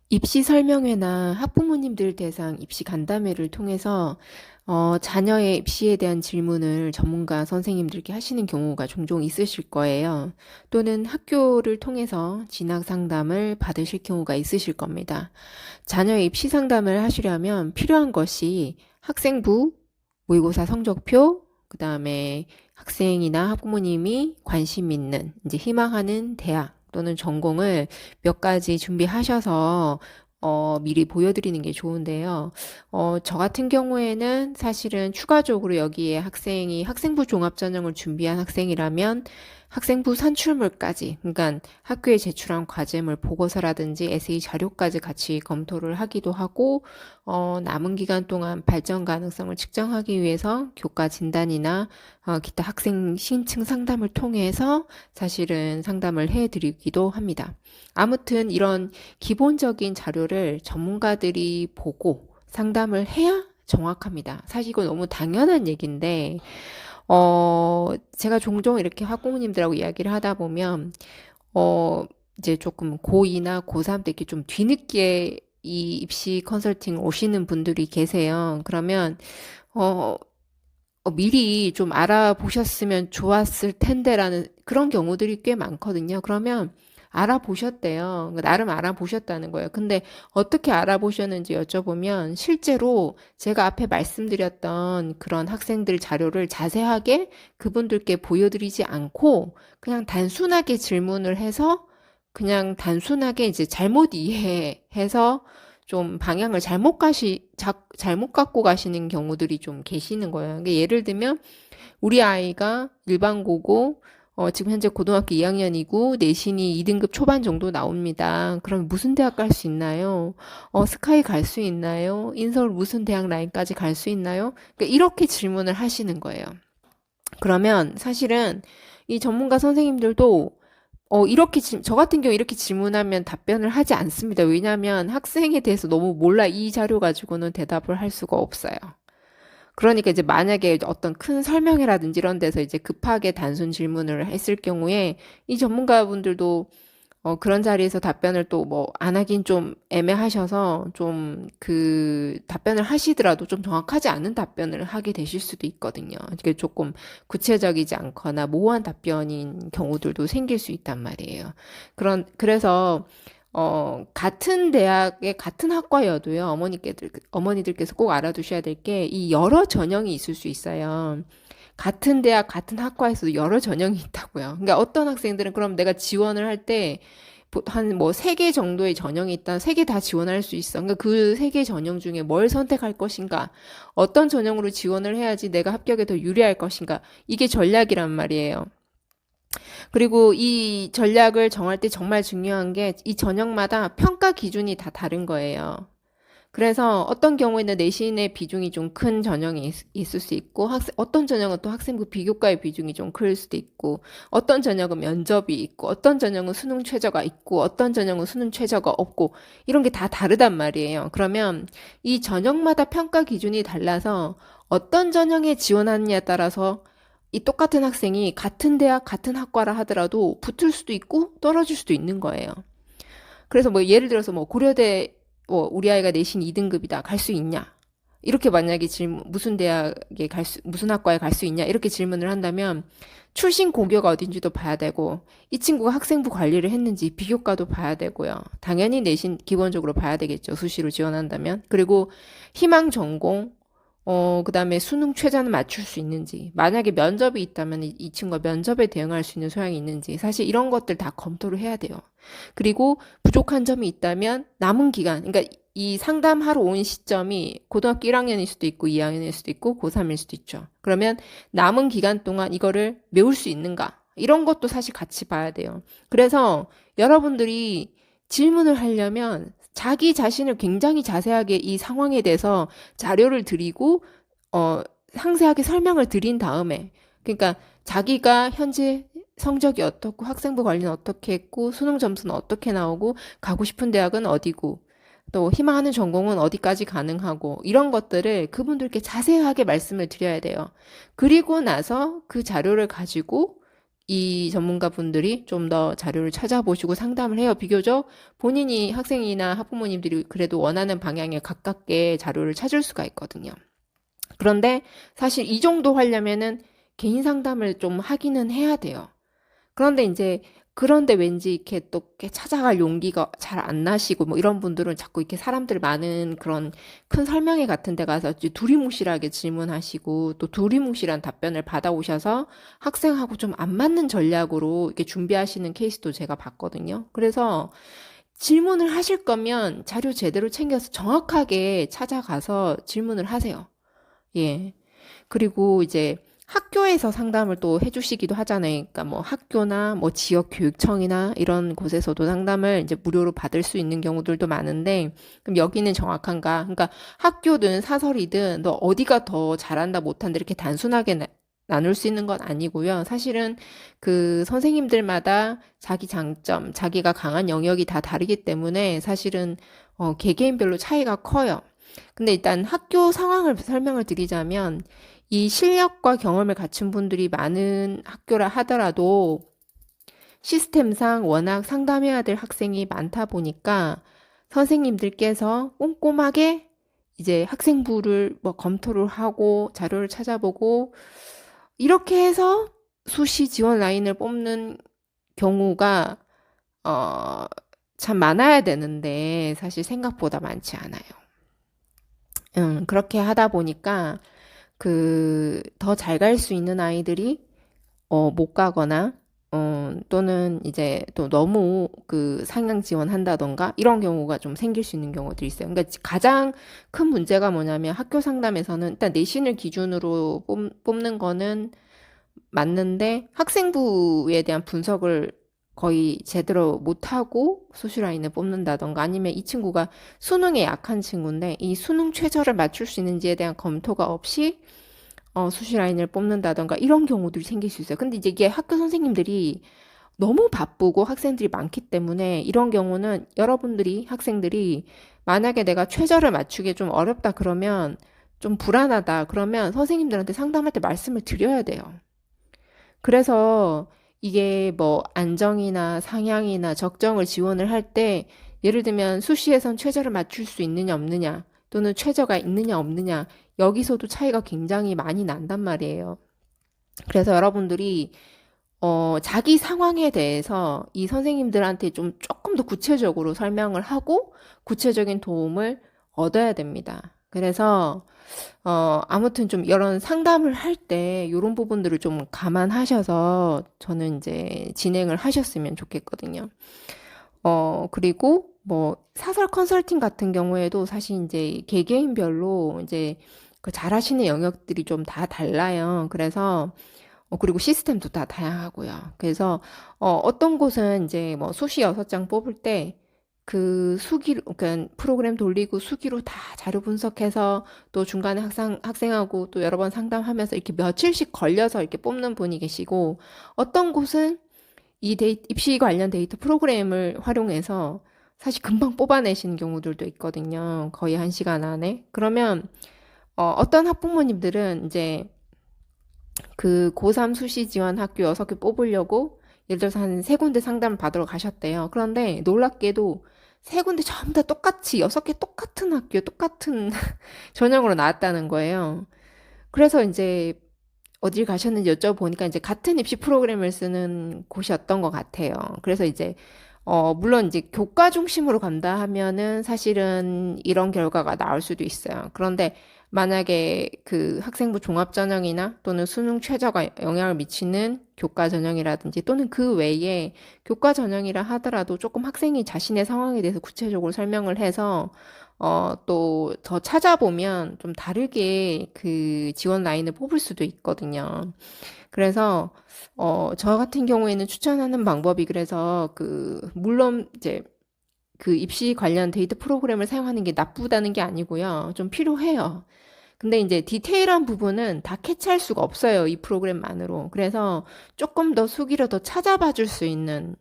입시 설명회나 학부모님들 대상 입시 간담회를 통해서 자녀의 입시에 대한 질문을 전문가 선생님들께 하시는 경우가 종종 있으실 거예요. 또는 학교를 통해서 진학 상담을 받으실 경우가 있으실 겁니다. 자녀의 입시 상담을 하시려면 필요한 것이 학생부, 모의고사 성적표, 그 다음에 학생이나 학부모님이 관심 있는, 이제 희망하는 대학 또는 전공을 몇 가지 준비하셔서 미리 보여드리는 게 좋은데요. 저 같은 경우에는 사실은 추가적으로 여기에 학생이 학생부 종합전형을 준비한 학생이라면 학생부 산출물까지, 그러니까 학교에 제출한 과제물 보고서라든지 에세이 자료까지 같이 검토를 하기도 하고, 남은 기간 동안 발전 가능성을 측정하기 위해서 교과 진단이나 기타 학생 신층 상담을 통해서 사실은 상담을 해드리기도 합니다. 아무튼 이런 기본적인 자료를 전문가들이 보고 상담을 해야 정확합니다. 사실 이거 너무 당연한 얘기인데, 제가 종종 이렇게 학부모님들하고 이야기를 하다 보면, 어, 이제 조금 고2나 고3 때 이렇게 좀 뒤늦게 이 입시 컨설팅 오시는 분들이 계세요. 그러면, 어, 미리 좀 알아보셨으면 좋았을 텐데라는 그런 경우들이 꽤 많거든요. 그러면 알아보셨대요. 나름 알아보셨다는 거예요. 근데 어떻게 알아보셨는지 여쭤보면 실제로 제가 앞에 말씀드렸던 그런 학생들 자료를 자세하게 그분들께 보여드리지 않고 그냥 단순하게 질문을 해서 그냥 단순하게 이제 잘못 이해해서 좀 방향을 잘못 갖고 가시는 경우들이 좀 계시는 거예요. 그러니까 예를 들면, 우리 아이가 일반고고, 지금 현재 고등학교 2학년이고, 내신이 2등급 초반 정도 나옵니다. 그럼 무슨 대학 갈 수 있나요? 스카이 갈 수 있나요? 인서울 무슨 대학 라인까지 갈 수 있나요? 그러니까 이렇게 질문을 하시는 거예요. 그러면 사실은 이 전문가 선생님들도 저 같은 경우 이렇게 질문하면 답변을 하지 않습니다. 왜냐하면 학생에 대해서 너무 몰라 이 자료 가지고는 대답을 할 수가 없어요. 그러니까 이제 만약에 어떤 큰 설명회라든지 이런 데서 이제 급하게 단순 질문을 했을 경우에 이 전문가분들도 그런 자리에서 답변을 또 뭐 안 하긴 좀 애매하셔서 좀 그 답변을 하시더라도 좀 정확하지 않은 답변을 하게 되실 수도 있거든요. 이게 조금 구체적이지 않거나 모호한 답변인 경우들도 생길 수 있단 말이에요. 그래서 같은 대학의 같은 학과여도요, 어머니들께서 꼭 알아두셔야 될 게, 이 여러 전형이 있을 수 있어요. 같은 대학, 같은 학과에서도 여러 전형이 있다고요. 그러니까 어떤 학생들은 그럼 내가 지원을 할 때, 한 뭐 세 개 정도의 전형이 있다, 세 개 다 지원할 수 있어. 그러니까 그 세 개 전형 중에 뭘 선택할 것인가, 어떤 전형으로 지원을 해야지 내가 합격에 더 유리할 것인가, 이게 전략이란 말이에요. 그리고 이 전략을 정할 때 정말 중요한 게 이 전형마다 평가 기준이 다 다른 거예요. 그래서 어떤 경우에는 내신의 비중이 좀 큰 전형이 있을 수 있고, 어떤 전형은 또 학생부 비교과의 비중이 좀 클 수도 있고, 어떤 전형은 면접이 있고, 어떤 전형은 수능 최저가 있고, 어떤 전형은 수능 최저가 없고, 이런 게 다 다르단 말이에요. 그러면 이 전형마다 평가 기준이 달라서 어떤 전형에 지원하느냐에 따라서 이 똑같은 학생이 같은 대학, 같은 학과라 하더라도 붙을 수도 있고 떨어질 수도 있는 거예요. 그래서 뭐 예를 들어서 뭐 고려대 우리 아이가 내신 2등급이다. 갈 수 있냐? 이렇게 만약에 무슨 학과에 갈 수 있냐? 이렇게 질문을 한다면 출신 고교가 어딘지도 봐야 되고 이 친구가 학생부 관리를 했는지 비교과도 봐야 되고요. 당연히 내신 기본적으로 봐야 되겠죠. 수시로 지원한다면. 그리고 희망 전공 그다음에 수능 최저는 맞출 수 있는지, 만약에 면접이 있다면 이 친구가 면접에 대응할 수 있는 소양이 있는지, 사실 이런 것들 다 검토를 해야 돼요. 그리고 부족한 점이 있다면 남은 기간, 그러니까 이 상담하러 온 시점이 고등학교 1학년일 수도 있고 2학년일 수도 있고 고3일 수도 있죠. 그러면 남은 기간 동안 이거를 메울 수 있는가? 이런 것도 사실 같이 봐야 돼요. 그래서 여러분들이 질문을 하려면 자기 자신을 굉장히 자세하게 이 상황에 대해서 자료를 드리고 상세하게 설명을 드린 다음에 그러니까 자기가 현재 성적이 어떻고 학생부 관리는 어떻게 했고 수능 점수는 어떻게 나오고 가고 싶은 대학은 어디고 또 희망하는 전공은 어디까지 가능하고 이런 것들을 그분들께 자세하게 말씀을 드려야 돼요. 그리고 나서 그 자료를 가지고 이 전문가분들이 좀 더 자료를 찾아보시고 상담을 해요. 비교적 본인이 학생이나 학부모님들이 그래도 원하는 방향에 가깝게 자료를 찾을 수가 있거든요. 그런데 사실 이 정도 하려면은 개인 상담을 좀 하기는 해야 돼요. 그런데 이제 그런데 왠지 이렇게 또 이렇게 찾아갈 용기가 잘 안 나시고 뭐 이런 분들은 자꾸 이렇게 사람들 많은 그런 큰 설명회 같은 데 가서 이제 두리뭉실하게 질문하시고 또 두리뭉실한 답변을 받아오셔서 학생하고 좀 안 맞는 전략으로 이렇게 준비하시는 케이스도 제가 봤거든요. 그래서 질문을 하실 거면 자료 제대로 챙겨서 정확하게 찾아가서 질문을 하세요. 예. 그리고 이제 학교에서 상담을 또 해주시기도 하잖아요. 그러니까 뭐 학교나 뭐 지역 교육청이나 이런 곳에서도 상담을 이제 무료로 받을 수 있는 경우들도 많은데, 그럼 여기는 정확한가? 그러니까 학교든 사설이든 너 어디가 더 잘한다 못한다 이렇게 단순하게 나눌 수 있는 건 아니고요. 사실은 그 선생님들마다 자기 장점, 자기가 강한 영역이 다 다르기 때문에 사실은 개개인별로 차이가 커요. 근데 일단 학교 상황을 설명을 드리자면 이 실력과 경험을 갖춘 분들이 많은 학교라 하더라도 시스템상 워낙 상담해야 될 학생이 많다 보니까 선생님들께서 꼼꼼하게 이제 학생부를 뭐 검토를 하고 자료를 찾아보고 이렇게 해서 수시 지원 라인을 뽑는 경우가 어, 참 많아야 되는데 사실 생각보다 많지 않아요. 그렇게 하다 보니까 그 더 잘 갈 수 있는 아이들이 못 가거나 또는 이제 또 너무 그 상향 지원한다던가 이런 경우가 좀 생길 수 있는 경우들이 있어요. 그러니까 가장 큰 문제가 뭐냐면 학교 상담에서는 일단 내신을 기준으로 뽑는 거는 맞는데 학생부에 대한 분석을 거의 제대로 못하고 소수 라인을 뽑는다던가 아니면 이 친구가 수능에 약한 친구인데 이 수능 최저를 맞출 수 있는지에 대한 검토가 없이 수시 라인을 뽑는다던가 이런 경우들이 생길 수 있어요. 근데 이제 이게 학교 선생님들이 너무 바쁘고 학생들이 많기 때문에 이런 경우는 여러분들이 학생들이 만약에 내가 최저를 맞추기 좀 어렵다 그러면 좀 불안하다 그러면 선생님들한테 상담할 때 말씀을 드려야 돼요. 그래서 이게 뭐 안정이나 상향이나 적정을 지원을 할 때 예를 들면 수시에선 최저를 맞출 수 있느냐 없느냐 또는 최저가 있느냐 없느냐 여기서도 차이가 굉장히 많이 난단 말이에요. 그래서 여러분들이 자기 상황에 대해서 이 선생님들한테 좀 조금 더 구체적으로 설명을 하고 구체적인 도움을 얻어야 됩니다. 그래서 아무튼 좀 이런 상담을 할 때 이런 부분들을 좀 감안하셔서 저는 이제 진행을 하셨으면 좋겠거든요. 그리고 뭐 사설 컨설팅 같은 경우에도 사실 이제 개개인별로 이제 그 잘하시는 영역들이 좀 다 달라요. 그래서 그리고 시스템도 다 다양하고요. 그래서 어떤 곳은 이제 뭐 수시 6장 뽑을 때 그 수기로 그러니까 프로그램 돌리고 수기로 다 자료 분석해서 또 중간에 학생하고 또 여러 번 상담하면서 이렇게 며칠씩 걸려서 이렇게 뽑는 분이 계시고 어떤 곳은 이 입시 관련 데이터 프로그램을 활용해서 사실 금방 뽑아내시는 경우들도 있거든요. 거의 1시간 안에. 그러면 어떤 학부모님들은 이제 그 고3 수시 지원 학교 6개 뽑으려고 예를 들어서 한 3군데 상담을 받으러 가셨대요. 그런데 놀랍게도 3군데 전부 다 똑같이 6개 똑같은 학교 똑같은 전형으로 나왔다는 거예요. 그래서 이제 어딜 가셨는지 여쭤보니까 이제 같은 입시 프로그램을 쓰는 곳이었던 것 같아요. 그래서 이제 물론 이제 교과 중심으로 간다 하면은 사실은 이런 결과가 나올 수도 있어요. 그런데 만약에 그 학생부 종합 전형이나 또는 수능 최저가 영향을 미치는 교과 전형이라든지 또는 그 외에 교과 전형이라 하더라도 조금 학생이 자신의 상황에 대해서 구체적으로 설명을 해서 또 더 찾아보면 좀 다르게 그 지원 라인을 뽑을 수도 있거든요. 그래서 저 같은 경우에는 추천하는 방법이 그래서 물론 이제 그 입시 관련 데이터 프로그램을 사용하는 게 나쁘다는 게 아니고요. 좀 필요해요. 근데 이제 디테일한 부분은 다 캐치할 수가 없어요. 이 프로그램만으로. 그래서 조금 더 수기로 더 찾아봐 줄 수 있는,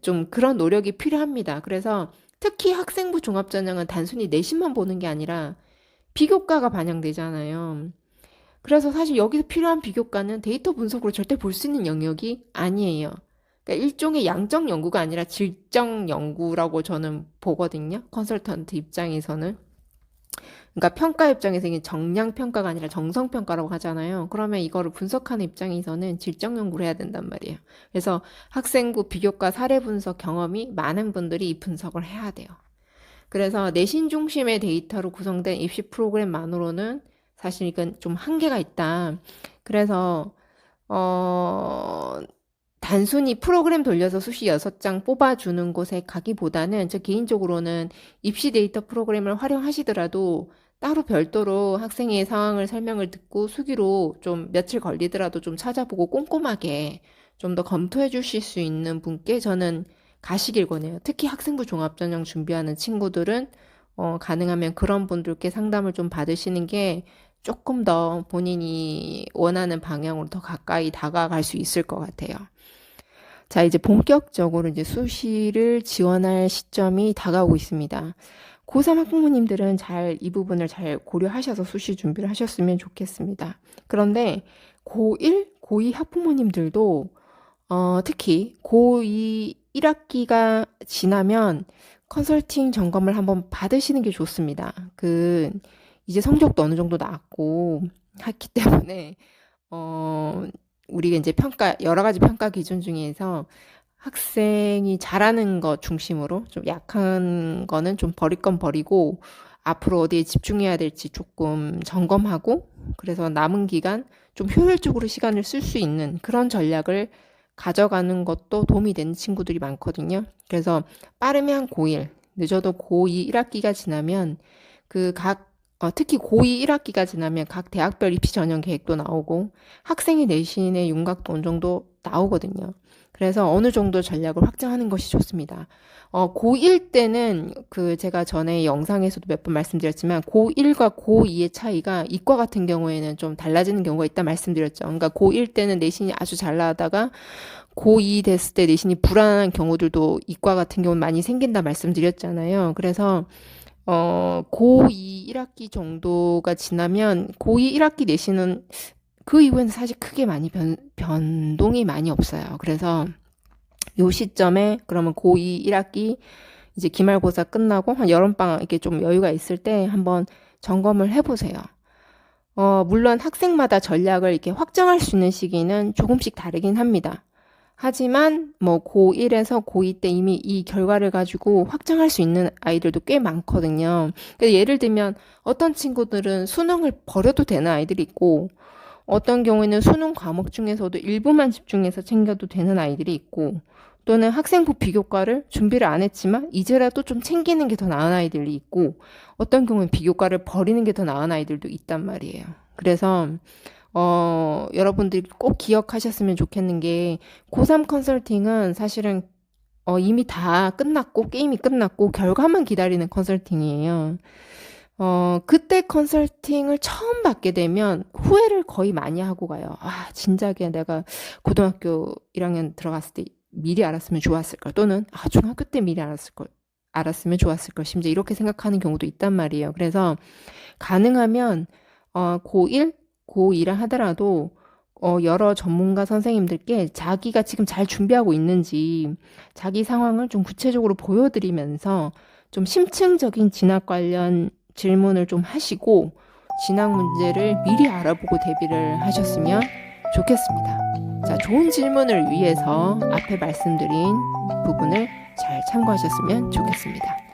좀 그런 노력이 필요합니다. 그래서 특히 학생부 종합전형은 단순히 내신만 보는 게 아니라 비교과가 반영되잖아요. 그래서 사실 여기서 필요한 비교과는 데이터 분석으로 절대 볼 수 있는 영역이 아니에요. 그러니까 일종의 양적 연구가 아니라 질적 연구라고 저는 보거든요. 컨설턴트 입장에서는. 그러니까 평가 입장에서 이게 정량 평가가 아니라 정성 평가라고 하잖아요. 그러면 이거를 분석하는 입장에서는 질적 연구를 해야 된단 말이에요. 그래서 학생부 비교과 사례 분석 경험이 많은 분들이 이 분석을 해야 돼요. 그래서 내신 중심의 데이터로 구성된 입시 프로그램만으로는 사실 이건 좀 한계가 있다. 그래서 단순히 프로그램 돌려서 수시 6장 뽑아주는 곳에 가기보다는 저 개인적으로는 입시 데이터 프로그램을 활용하시더라도 따로 별도로 학생의 상황을 설명을 듣고 수기로 좀 며칠 걸리더라도 좀 찾아보고 꼼꼼하게 좀 더 검토해 주실 수 있는 분께 저는 가시길 권해요. 특히 학생부 종합전형 준비하는 친구들은 가능하면 그런 분들께 상담을 좀 받으시는 게 조금 더 본인이 원하는 방향으로 더 가까이 다가갈 수 있을 것 같아요. 자, 이제 본격적으로 이제 수시를 지원할 시점이 다가오고 있습니다. 고3 학부모님들은 이 부분을 잘 고려하셔서 수시 준비를 하셨으면 좋겠습니다. 그런데 고1, 고2 학부모님들도 특히 고2 1학기가 지나면 컨설팅 점검을 한번 받으시는 게 좋습니다. 이제 성적도 어느 정도 나왔고 했기 때문에 우리가 이제 여러 가지 평가 기준 중에서 학생이 잘하는 것 중심으로 좀 약한 거는 좀 버릴 건 버리고 앞으로 어디에 집중해야 될지 조금 점검하고 그래서 남은 기간 좀 효율적으로 시간을 쓸 수 있는 그런 전략을 가져가는 것도 도움이 되는 친구들이 많거든요. 그래서 빠르면 고1, 늦어도 고2 1학기가 지나면 특히 고2 1학기가 지나면 각 대학별 입시 전형 계획도 나오고 학생의 내신의 윤곽도 어느 정도 나오거든요. 그래서 어느 정도 전략을 확장하는 것이 좋습니다. 고1 때는 제가 전에 영상에서도 몇 번 말씀드렸지만 고1과 고2의 차이가 이과 같은 경우에는 좀 달라지는 경우가 있다 말씀드렸죠. 그러니까 고1 때는 내신이 아주 잘 나오다가 고2 됐을 때 내신이 불안한 경우들도 이과 같은 경우는 많이 생긴다 말씀드렸잖아요. 그래서 고2 1학기 정도가 지나면 고2 1학기 내신은 그 이후에는 사실 크게 많이 변동이 많이 없어요. 그래서 요 시점에 그러면 고2 1학기 이제 기말고사 끝나고 한 여름방학 이렇게 좀 여유가 있을 때 한번 점검을 해보세요. 물론 학생마다 전략을 이렇게 확정할 수 있는 시기는 조금씩 다르긴 합니다. 하지만 뭐 고1에서 고2 때 이미 이 결과를 가지고 확정할 수 있는 아이들도 꽤 많거든요. 예를 들면 어떤 친구들은 수능을 버려도 되는 아이들이 있고 어떤 경우에는 수능 과목 중에서도 일부만 집중해서 챙겨도 되는 아이들이 있고 또는 학생부 비교과를 준비를 안 했지만 이제라도 좀 챙기는 게 더 나은 아이들이 있고 어떤 경우는 비교과를 버리는 게 더 나은 아이들도 있단 말이에요. 그래서 여러분들이 꼭 기억하셨으면 좋겠는 게 고3 컨설팅은 사실은 이미 다 끝났고 게임이 끝났고 결과만 기다리는 컨설팅이에요. 그때 컨설팅을 처음 받게 되면 후회를 거의 많이 하고 가요. 진작에 내가 고등학교 1학년 들어갔을 때 미리 알았으면 좋았을 걸. 또는 중학교 때 미리 알았으면 좋았을 걸. 심지어 이렇게 생각하는 경우도 있단 말이에요. 그래서 가능하면 고1, 고2를 하더라도 여러 전문가 선생님들께 자기가 지금 잘 준비하고 있는지 자기 상황을 좀 구체적으로 보여드리면서 좀 심층적인 진학 관련 질문을 좀 하시고 진학 문제를 미리 알아보고 대비를 하셨으면 좋겠습니다. 자, 좋은 질문을 위해서 앞에 말씀드린 부분을 잘 참고하셨으면 좋겠습니다.